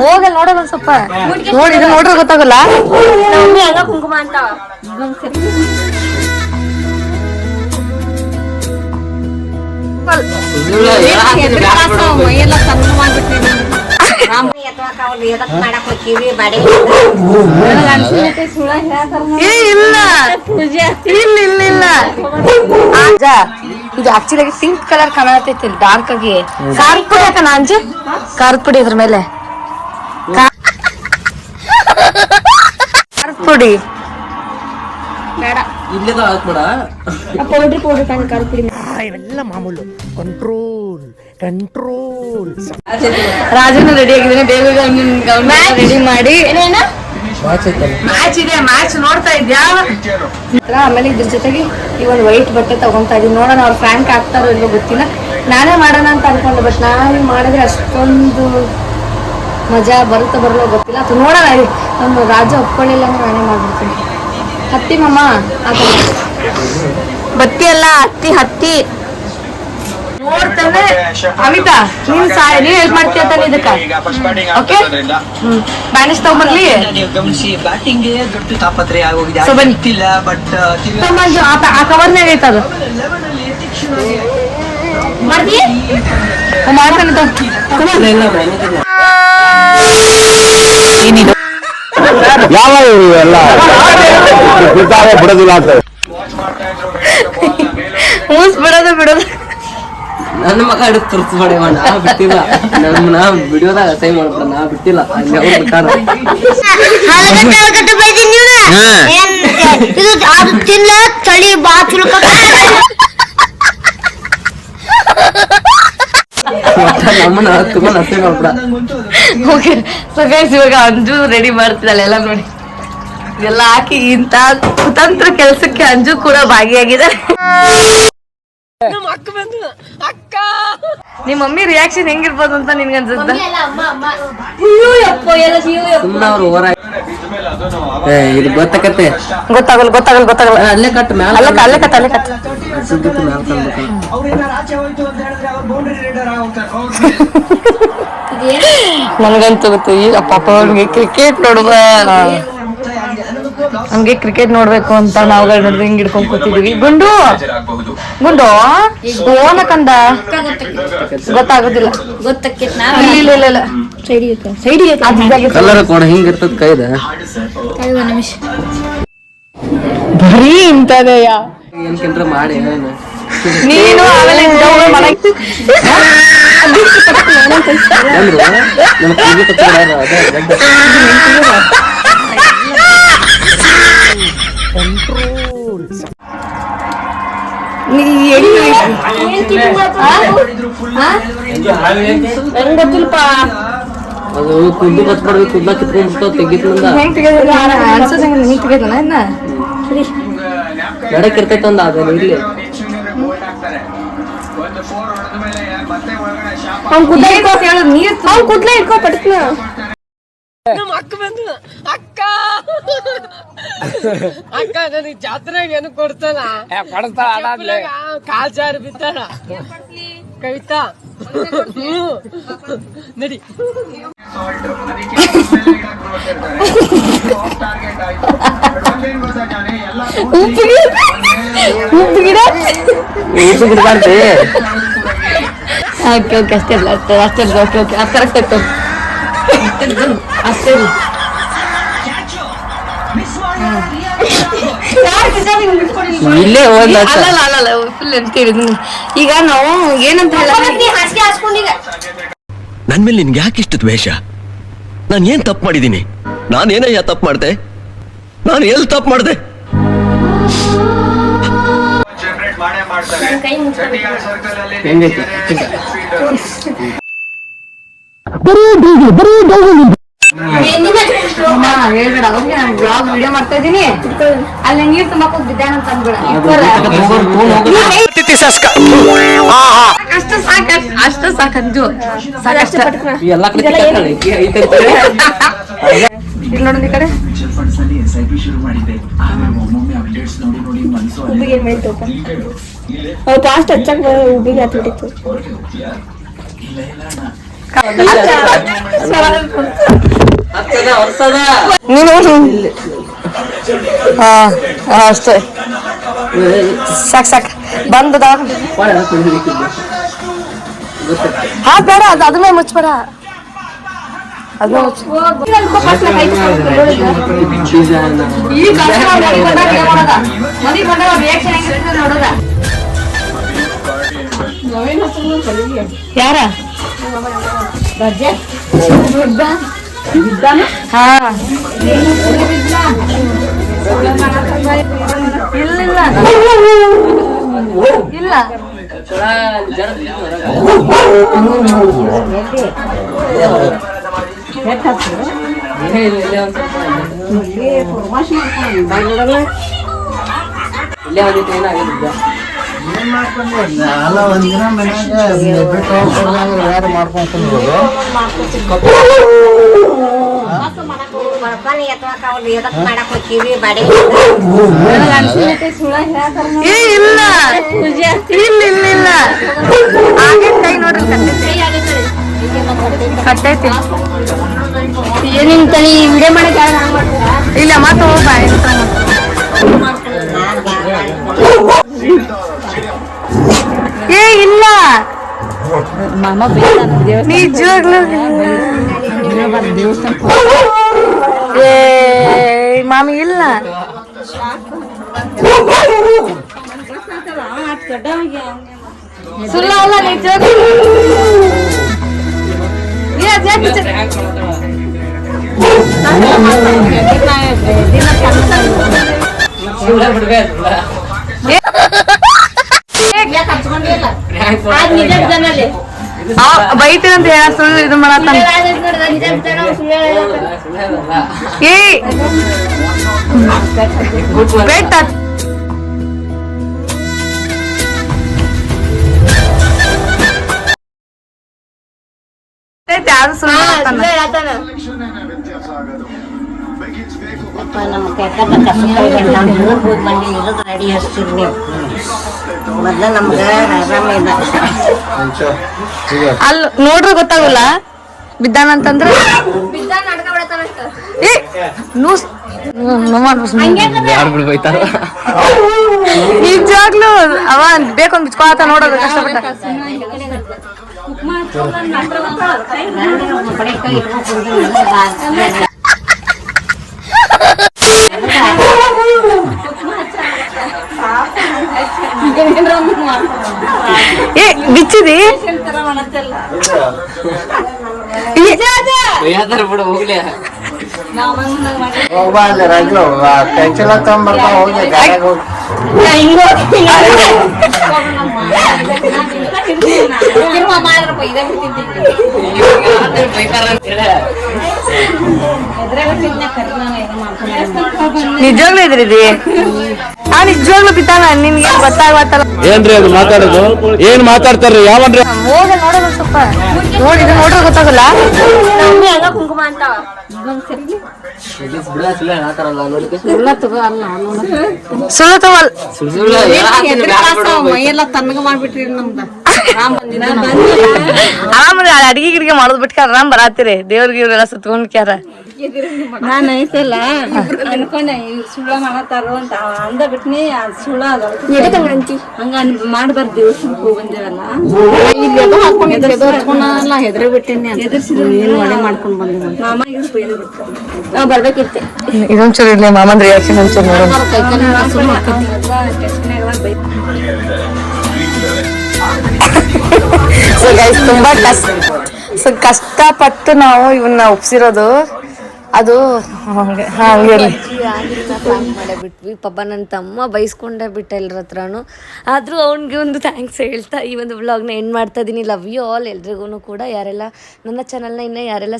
ಹೋಗಲ್ ನೋಡೋಣ ಸ್ವಲ್ಪ ನೋಡಿ ಇದು ನೋಡ್ರೆ ಗೊತ್ತಾಗಲ್ಲ. ಮಮ್ಮಿ ಹಂಗ ಕುಂಕುಮ ಅಂತ ಮೈಯೆಲ್ಲ ಸಣ್ಣ ಮಾಡ್ಬಿಟ್ಟಿನಿ. ಇದು ಆಕ್ಚುಲಿ ಪಿಂಕ್ ಕಲರ್ ಕಾಣತೈತಿ ಡಾರ್ಕ್ ಆಗಿ. ಖಾರದ ಪುಡಿ ಹಾಕಣ ಅಂಜು, ಖಾರದ ಪುಡಿ ಇದ್ರ ಮೇಲೆ ಖಾರದ ಪುಡಿ ಬೇಡ, ಪೌಡ್ರಿ ಖಾರದ ಪುಡಿ ಇವೆಲ್ಲ ಮಾಮೂಲು. Control control. ರಾಜನ ರೆಡಿ ಆಗಿದ್ದೀನಿ, ಬೇಗ ರೆಡಿ ಮಾಡಿ. ಮ್ಯಾಚ್ ಇದೆ, ಮ್ಯಾಚ್ ನೋಡ್ತಾ ಇದ್ಯಾ? ಆಮೇಲೆ ಇದ್ರ ಜೊತೆಗೆ ಈ ಒಂದು ವೈಟ್ ಬಟ್ಟೆ ತಗೊಂತಾ ಇದೀನಿ. ನೋಡೋಣ ಅವ್ರ ಫ್ಯಾಂಕ್ ಹಾಕ್ತಾರೋ ಇಲ್ವೋ ಗೊತ್ತಿಲ್ಲ. ನಾನೇ ಮಾಡೋಣ ಅಂತ ಅನ್ಕೊಂಡೆ, ಬಟ್ ನಾನೇ ಮಾಡಿದ್ರೆ ಅಷ್ಟೊಂದು ಮಜಾ ಬರುತ್ತೋ ಬರಲೋ ಗೊತ್ತಿಲ್ಲ. ಅದು ನೋಡೋಣ. ನಮ್ಮ ರಾಜ ಒಪ್ಕೊಳ್ಳಿಲ್ಲ, ನಾನೇ ಮಾಡ್ಬಿಡ್ತೀನಿ. ಹತ್ತಿ ಮಮ್ಮ ಬತ್ತಿ ಅಲ್ಲ, ಹತ್ತಿ ಹತ್ತಿ ನೋಡ್ತಾನೆ. ಅಮಿತಾ ನೀನ್ ಹೆಲ್ಪ್ ಮಾಡ್ತೀಯ ತಾನೆ ಇದಕ್ಕ? ಓಕೆ, ಬ್ಯಾನಿಸ್ ತಗೊಂಡ್ಬರ್ಲಿ. ಆ ಕವರ್ನಾಗ ಐತದು ಮಾಡ್ತಾನೆ. ಯಾವ ಎಲ್ಲ ಬಿಡೋದಿಲ್ಲ ಅಂತ ಮೂಸ್ ಬಿಡೋದು ಬಿಡೋದು. ನನ್ನ ಮಗ ಹಿಡಿದು ತುರ್ಸ್ ಮಾಡೇವ, ನಾ ಬಿಟ್ಟಿಲ್ಲ. ನಾ ವಿಡಿಯೋದಾಗ ಅಸಹ್ಯ ಮಾಡ್ಬಿಡ, ನಾ ಬಿಟ್ಟಿಲ್ಲ. ತಿನ್ನ ಚಳಿ ಬಾ ಚುಲ್ಕ ನಮ್ಮನ್ನ ತಗೊಂಡ್ ಅಸಹ್ಯ ಮಾಡ್ಬಿಡ. ಓಕೆ, ಸೊ ಗೈಸ್ ಇವಾಗ ಅಂಜು ರೆಡಿ ಮಾಡ್ತಿದ್ದಾಳೆ ಎಲ್ಲ ನೋಡಿ. ಇದೆಲ್ಲ ಹಾಕಿ ಇಂತ ಕುತಂತ್ರ ಕೆಲ್ಸಕ್ಕೆ ಅಂಜು ಕೂಡ ಭಾಗಿಯಾಗಿದ್ದಾರೆ. ನಿಮ್ಮ ಮಮ್ಮಿ ರಿಯಾಕ್ಷನ್ ಹೆಂಗಿರ್ಬೋದು ಅಂತ ನಿನ್ಗೆ ಅನ್ಸುತ್ತ? ಇದು ಗೊತ್ತಾಕತ್ತೆ, ಗೊತ್ತಾಗಲ್ಲ ಗೊತ್ತಾಗಲ್ಲ ಗೊತ್ತಾಗಲ್ಲ. ಅಲ್ಲೇ ಕಟ್ ಮ್ಯಾಲ, ಅಲ್ಲೇ ಕಟ್ ಅಲ್ಲೇ ಕಟ್. ನನಗಂತೂ ಗೊತ್ತು. ಈಗ ಪಾಪ ಅವ್ರಿಗೆ ಕ್ರಿಕೆಟ್ ನೋಡುವ, ನಮ್ಗೆ ಕ್ರಿಕೆಟ್ ನೋಡ್ಬೇಕು ಅಂತ ನಾವುಗಳು ನೋಡಿದ್ರೆ ಹಿಂಗ್ ಹಿಡ್ಕೊಂಡ್ ಕೂತಿದೀವಿ. ಗುಂಡು ಗುಂಡು ಓನಕಂದ ಗೊತ್ತಾಗೋದಿಲ್ಲ. ಇಲ್ಲ ಇಲ್ಲ ಇಲ್ಲ, ಕಲರ್ ಕೊಡ ಹಿಂಗಿರ್ತದ ಕೈದ. ಬರೀ ಇಂತದೆಯಾ ಏನ್ಕಿಂತ ಮಾಡಿ ನೀನು. ಆಮೇಲೆ ಗೊತ್ತಿಲ್ಪ ಅದು ಕುದ್ದು ಕಚ್ಬಾರ್ದು, ಕುದ್ದ ಕಿತ್ಕೊಂಡ್ಬಿಡ್ತಾವ ತೆಗಿತ್ನಂದ. ನಡಕ್ ಇರ್ತೈತ ಒಂದ ಅದ ಇಲ್ಲಿ. ನೀರ್ ಕುದ್ಲ ಇಟ್ಕೋ ಪಟ್ನ. ಅಕ್ಕ ಬಂದು ಅಕ್ಕ ಅಕ್ಕ ನನಗೆ ಜಾತ್ರೆಗೆ ಏನು ಕೊಡ್ತಾನ ಕಾಲ್ ಜಾರಿ ಬಿತ್ತಾನ. ಕವಿತಾ ನಡಿ. ಉಪ್ಪು ಗಿಡ ಓಕೆ ಓಕೆ ಅಷ್ಟೇ ಅಲ್ಲ, ಅಷ್ಟೇ ಅಷ್ಟೇ. ಓಕೆ ಓಕೆ, ಅದು ಕರೆಕ್ಟ್ ಆಗ್ತದೆ ಅಷ್ಟೇ. ಇಲ್ಲೇ ಅಲ್ಲಲ್ಲ ಅಲ್ಲಲ್ಲ ಫುಲ್ ಎಂತೀರಿ. ಈಗ ನಾವು ಏನಂತ ನನ್ ಮೇಲೆ ನಿನ್ಗೆ ಯಾಕೆ ಇಷ್ಟು ದ್ವೇಷ? ನಾನು ಏನ್ ತಪ್ಪು ಮಾಡಿದ್ದೀನಿ? ನಾನೇನಯ್ಯ ತಪ್ಪು ಮಾಡ್ದೆ? ನಾನು ಎಲ್ಲಿ ತಪ್ಪು ಮಾಡ್ದೆ? ಹೇಳ್ಬೇಡ ಅವ್ರಿಗೆ. ನಾನು ಬ್ಲಾಗ್ ವಿಡಿಯೋ ಮಾಡ್ತಾ ಇದೀನಿ, ಅಲ್ಲಿ ನೀರ್ ತುಂಬಾಕ್ ಹೋಗಿ ಬಿದ್ದಾನ ಅಂತ ಅಂದ್ಬೇಡ. ಅಷ್ಟು ಸಾಕ, ಅಷ್ಟು ಸಾಕಂಜು ಸಾಕಷ್ಟ. ಇಲ್ಲಿ ನೋಡೋದು ಈ ಕಡೆ ಫಾಸ್ಟ್ ಹಚ್ಚಕ್ ಉಬ್ಬಿಗೆ ಹತ್ಬಿಟ್ಟಿತ್ತು. ಹೊಸದ ನೀನು ಅಷ್ಟೇ ಸಾಕ್ ಬಂದದ ಬೇಡ ಅದನ್ನೇ ಮುಚ್ಬೇಡ ಅದನ್ನ ಯಾರ ಹಾ ಇಲ್ಲ ಇಲ್ಲ ಅಲ್ಲ ಒಂದಿನ ಮನ್ಯಾಗ ಬಿಟ್ಟು ಯಾರು ಮಾಡ್ಕೊಂಡು ಇಲ್ಲ ಇಲ್ಲ ಆಗಿನ ಕೈ ನೋಡ್ರಿ ಕಟ್ಟೈತಿ ನಿಮ್ ತನಿ ವಿಡಿಯೋ ಮಾಡಕ್ಕೆ ಇಲ್ಲ ಮತ್ತೆ ಹೋಗ ಇಲ್ಲ ನಿಜವಾಗ್ಲೂ ಮಾಮಿ ಇಲ್ಲ ಸುಳ್ಳ ಅಲ್ಲ ನಿಜವಾಗ್ಲೂ ಬೈತೀರಂತ ಹೇಳ ಸುಳ್ಳು ಇದು ಮಾಡತ್ತ ಯಾರು ಸುಳ್ಳು ರೆಡಿ ಹಚ್ತೀರಿ ನೀವು ಮೊದ್ಲ ನಮ್ಗ ಆರಾಮಿಲ್ಲ ಅಲ್ಲ ನೋಡ್ರಿ ಗೊತ್ತಾಗಲ್ಲ ಬಿದ್ದಾನ ಅಂತಂದ್ರೆ ನಿಜವಾಗ್ಲು ಅವ ಬೇಕೊಂದ್ ಬಿಚ್ಕೊಳತ ನೋಡೋದು ಕಷ್ಟಪಟ್ಟ ಬಿಚ್ಚಿದಿ ಬಿಡು ಹೋಗ್ಲಿ ಹೋಗ್ಬಾರ್ದು ರಾಜು ಟೆನ್ಷನ್ ತಗೊಂಡ್ಬರ್ತಾ ಹೋಗಿ ಗಾಡಿಯಾಗ ಹೋಗಿ ನಿಜವಾಗ್ಲೂ ಇದ್ರಿದಿ ಆ ನಿಜವಾಗ್ಲೂ ಬಿದ್ದಾನ ನಿನ್ಗೆ ಗೊತ್ತಾಗತ್ತಲ್ಲ ಏನ್ರಿ ಅದು ಮಾತಾಡೋದು ಏನ್ ಮಾತಾಡ್ತಾರ್ರಿ ಯಾವನ್ರಿ ಹೋಗ ನೋಡೋದು ಸ್ವಲ್ಪ ನೋಡಿ ಇದು ನೋಡ್ರೆ ಗೊತ್ತಾಗಲ್ಲ ಹಂಗ ಕುಂಕುಮ ಅಂತ ಸುಳ್ಳು ತಗೊಲ್ ಮೈಯೆಲ್ಲ ತಣ್ಣಗ ಮಾಡ್ಬಿಟ್ರಿ ನಮ್ದ ಆರಾಮ್ರಿ ಅಡಿಗೆ ಗಿಡಿಗೆ ಮಾಡೋದ್ ಬಿಟ್ಕ ಆರಾಮ್ ಬರಾತಿರಿ ದೇವ್ರಿಗೆ ಇವ್ರೆಲ್ಲ ಸುತ್ಕೊಂಡ್ಕ್ಯಾರ ನಾನು ಐತಲ್ಲ ಅನ್ಕೊಂಡೆ ಸುಳ್ಳ ಮಾಡತ್ತಾರು ಅಂತ ಅಂದ ಬಿಟ್ನಿ ಸುಳ್ಳ ಹಂಗ ಮಾಡ್ಬಾರ್ದು ದೇವಸ್ಥಾನಕ್ಕೆ ಹೋಗಿ ಬಂದೇವಲ್ಲ ಹಚ್ಕೊಂಡಲ್ಲ ಹೆದ್ರ ಬಿಟ್ಟೇನಿ ಎದುರ್ಸಿದ್ರು ಒಳ್ಳೆ ಮಾಡ್ಕೊಂಡ್ ಬಂದ ಮಾಮ ಇವ್ರು ಬೈದು ಬಿಡ್ತಾರೆ ನಾವ್ ಬರ್ಬೇಕಿತ್ತೆ ಇದೊಂಚೂರು ಇರ್ಲಿ ಮಾಮನ್ ರಿಯಾಕ್ಷನ್ ಒಂಚೂರು ನೋಡೋಣ ಸೊ ಗೈಸ್ ತುಂಬಾ ಕಷ್ಟಪಟ್ಟು ನಾವು ಇವನ್ನ ಒಪ್ಸಿರೋದು ಅದು ಹಂಗೆ ಬಿಟ್ವಿ ಪಾಪ ನನ್ನ ತಮ್ಮ ಬೈಸ್ಕೊಂಡೇ ಬಿಟ್ಟ ಎಲ್ಲರ ಹತ್ರನೂ ಆದರೂ ಅವ್ನಿಗೆ ಒಂದು ಥ್ಯಾಂಕ್ಸ್ ಹೇಳ್ತಾ ಈ ಒಂದು ವ್ಲಾಗ್ನ ಎಂಡ್ ಮಾಡ್ತಾ ಇದ್ದೀನಿ. ಲವ್ ಯು ಆಲ್ ಎಲ್ರಿಗೂ ಕೂಡ. ಯಾರೆಲ್ಲ ನನ್ನ ಚಾನಲ್ನ ಇನ್ನೂ ಯಾರೆಲ್ಲ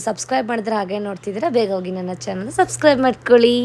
ಸಬ್ಸ್ಕ್ರೈಬ್ ಮಾಡಿದ್ರೆ ಹಾಗೆ ನೋಡ್ತಿದ್ದೀರಾ ಬೇಗ ಹೋಗಿ ನನ್ನ ಚಾನಲ್ನ ಸಬ್ಸ್ಕ್ರೈಬ್ ಮಾಡ್ಕೊಳ್ಳಿ.